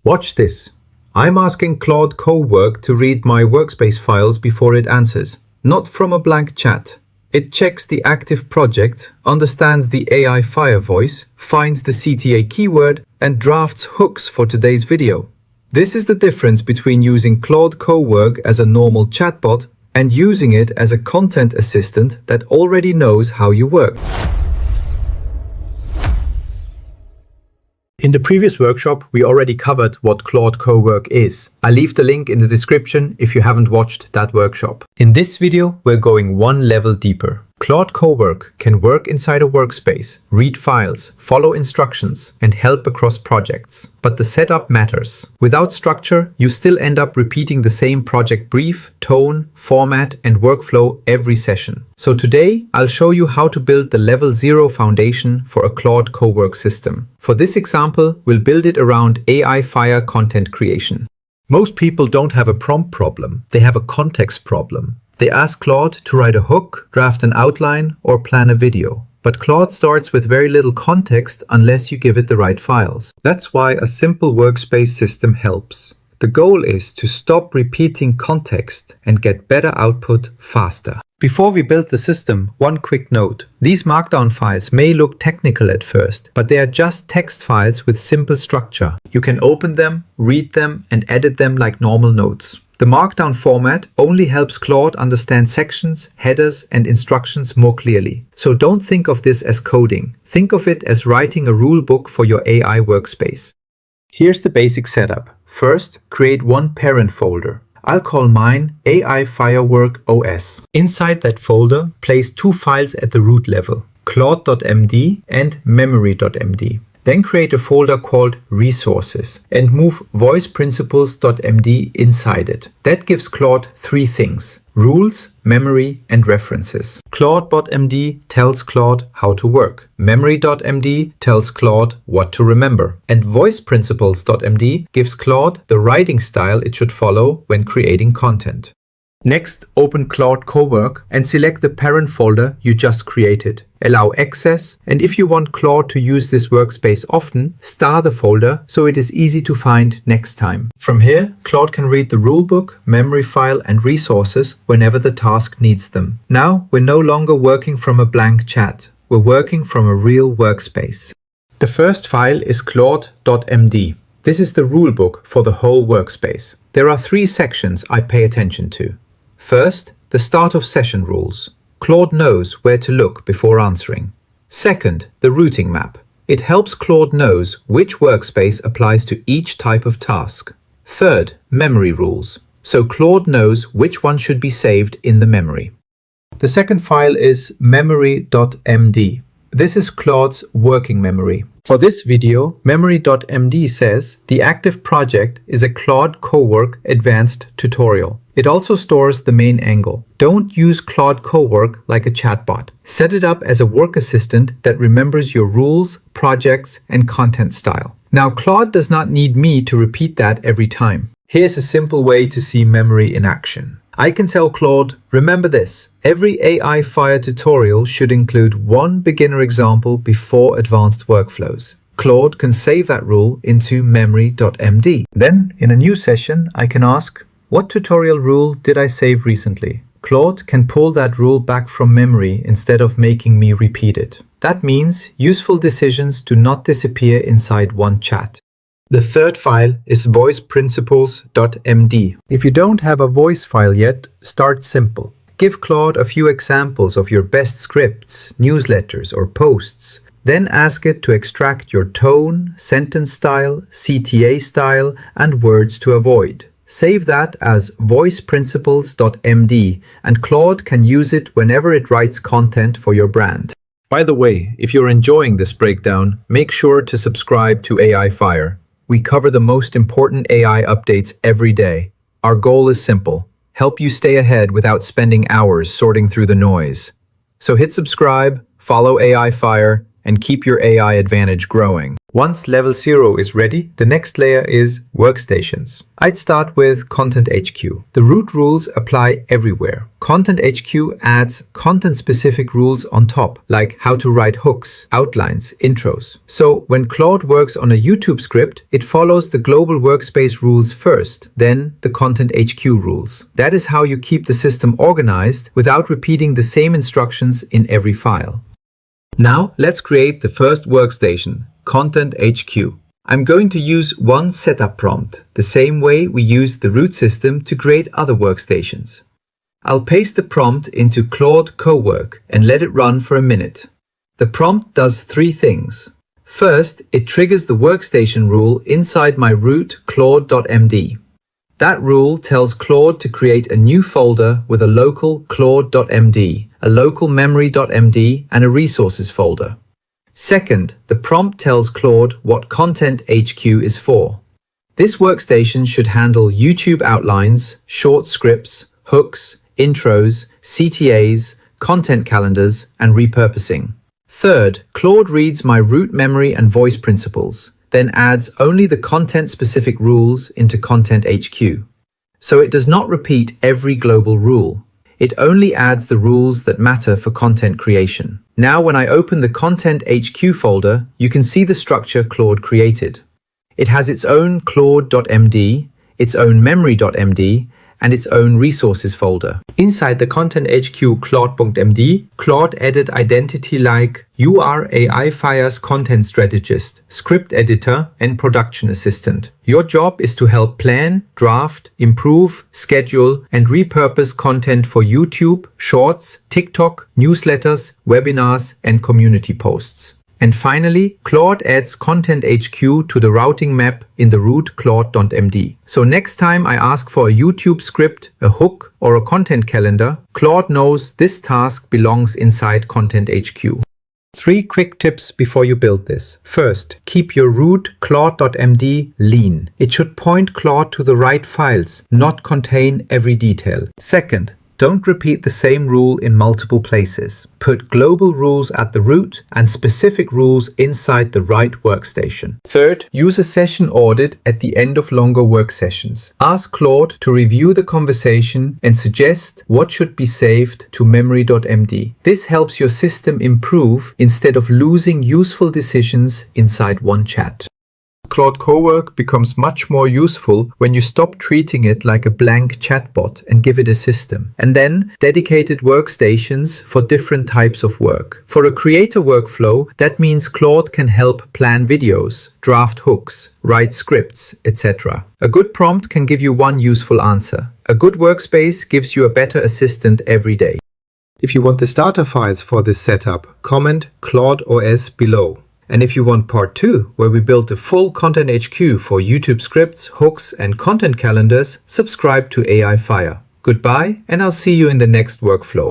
Watch this. I'm asking Claude Cowork to read my Workspace files before it answers, not from a blank chat. It checks the active project, understands the AI Fire voice, finds the CTA keyword, and drafts hooks for today's video. This is the difference between using Claude Cowork as a normal chatbot and using it as a content assistant that already knows how you work. In the previous workshop, we already covered what Claude Cowork is. I'll leave the link in the description if you haven't watched that workshop. In this video, we're going one level deeper. Claude Cowork can work inside a workspace, read files, follow instructions, and help across projects. But the setup matters. Without structure, you still end up repeating the same project brief, tone, format, and workflow every session. So today, I'll show you how to build the level 0 foundation for a Claude Cowork system. For this example, we'll build it around AI Fire content creation. Most people don't have a prompt problem, they have a context problem. They ask Claude to write a hook, draft an outline, or plan a video. But Claude starts with very little context unless you give it the right files. That's why a simple workspace system helps. The goal is to stop repeating context and get better output faster. Before we build the system, one quick note. These Markdown files may look technical at first, but they are just text files with simple structure. You can open them, read them, and edit them like normal notes. The Markdown format only helps Claude understand sections, headers, and instructions more clearly. So don't think of this as coding. Think of it as writing a rulebook for your AI workspace. Here's the basic setup. First, create one parent folder. I'll call mine AI Firework OS. Inside that folder, place two files at the root level, CLAUDE.md and memory.md. Then create a folder called Resources and move voice-principles.md inside it. That gives Claude three things: rules, memory, and references. CLAUDE.md tells Claude how to work. Memory.md tells Claude what to remember. And voice-principles.md gives Claude the writing style it should follow when creating content. Next, open Claude Cowork and select the parent folder you just created. Allow access, and if you want Claude to use this workspace often, star the folder so it is easy to find next time. From here, Claude can read the rulebook, memory file, and resources whenever the task needs them. Now, we're no longer working from a blank chat. We're working from a real workspace. The first file is Claude.md. This is the rulebook for the whole workspace. There are three sections I pay attention to. First, the start of session rules. Claude knows where to look before answering. Second, the routing map. It helps Claude knows which workspace applies to each type of task. Third, memory rules. So Claude knows which one should be saved in the memory. The second file is memory.md. This is Claude's working memory. For this video, memory.md says the active project is a Claude Cowork advanced tutorial. It also stores the main angle. Don't use Claude Cowork like a chatbot. Set it up as a work assistant that remembers your rules, projects, and content style. Now, Claude does not need me to repeat that every time. Here's a simple way to see memory in action. I can tell Claude, remember this, every AI Fire tutorial should include one beginner example before advanced workflows. Claude can save that rule into memory.md. Then, in a new session, I can ask, what tutorial rule did I save recently? Claude can pull that rule back from memory instead of making me repeat it. That means useful decisions do not disappear inside one chat. The third file is voice-principles.md. If you don't have a voice file yet, start simple. Give Claude a few examples of your best scripts, newsletters, or posts. Then ask it to extract your tone, sentence style, CTA style, and words to avoid. Save that as voice-principles.md, and Claude can use it whenever it writes content for your brand. By the way, if you're enjoying this breakdown, make sure to subscribe to AI Fire. We cover the most important AI updates every day. Our goal is simple: help you stay ahead without spending hours sorting through the noise. So hit subscribe, follow AI Fire, and keep your AI advantage growing. Once level 0 is ready, the next layer is workstations. I'd start with Content HQ. The root rules apply everywhere. Content HQ adds content-specific rules on top, like how to write hooks, outlines, intros. So when Claude works on a YouTube script, it follows the global workspace rules first, then the Content HQ rules. That is how you keep the system organized without repeating the same instructions in every file. Now let's create the first workstation, Content HQ. I'm going to use one setup prompt, the same way we used the root system to create other workstations. I'll paste the prompt into Claude Cowork and let it run for a minute. The prompt does three things. First, it triggers the workstation rule inside my root CLAUDE.md. That rule tells Claude to create a new folder with a local CLAUDE.md, a local memory.md, and a resources folder. Second, the prompt tells Claude what Content HQ is for. This workstation should handle YouTube outlines, short scripts, hooks, intros, CTAs, content calendars, and repurposing. Third, Claude reads my root memory and voice principles, then adds only the content-specific rules into Content HQ. So it does not repeat every global rule. It only adds the rules that matter for content creation. Now when I open the Content HQ folder, you can see the structure Claude created. It has its own CLAUDE.md, its own memory.md, and its own resources folder. Inside the Content HQ Claude.md, Claude added identity like you are AI Fire's content strategist, script editor, and production assistant. Your job is to help plan, draft, improve, schedule, and repurpose content for YouTube, Shorts, TikTok, newsletters, webinars, and community posts. And finally, Claude adds Content HQ to the routing map in the root Claude.md. So next time I ask for a YouTube script, a hook, or a content calendar, Claude knows this task belongs inside Content HQ. 3 quick tips before you build this. First, keep your root Claude.md lean. It should point Claude to the right files, not contain every detail. Second, don't repeat the same rule in multiple places. Put global rules at the root and specific rules inside the right workstation. Third, use a session audit at the end of longer work sessions. Ask Claude to review the conversation and suggest what should be saved to memory.md. This helps your system improve instead of losing useful decisions inside one chat. Claude Cowork becomes much more useful when you stop treating it like a blank chatbot and give it a system. And then dedicated workstations for different types of work. For a creator workflow, that means Claude can help plan videos, draft hooks, write scripts, etc. A good prompt can give you one useful answer. A good workspace gives you a better assistant every day. If you want the starter files for this setup, comment Claude OS below. And if you want part 2, where we build the full Content HQ for YouTube scripts, hooks, and content calendars, subscribe to AI Fire. Goodbye, and I'll see you in the next workflow.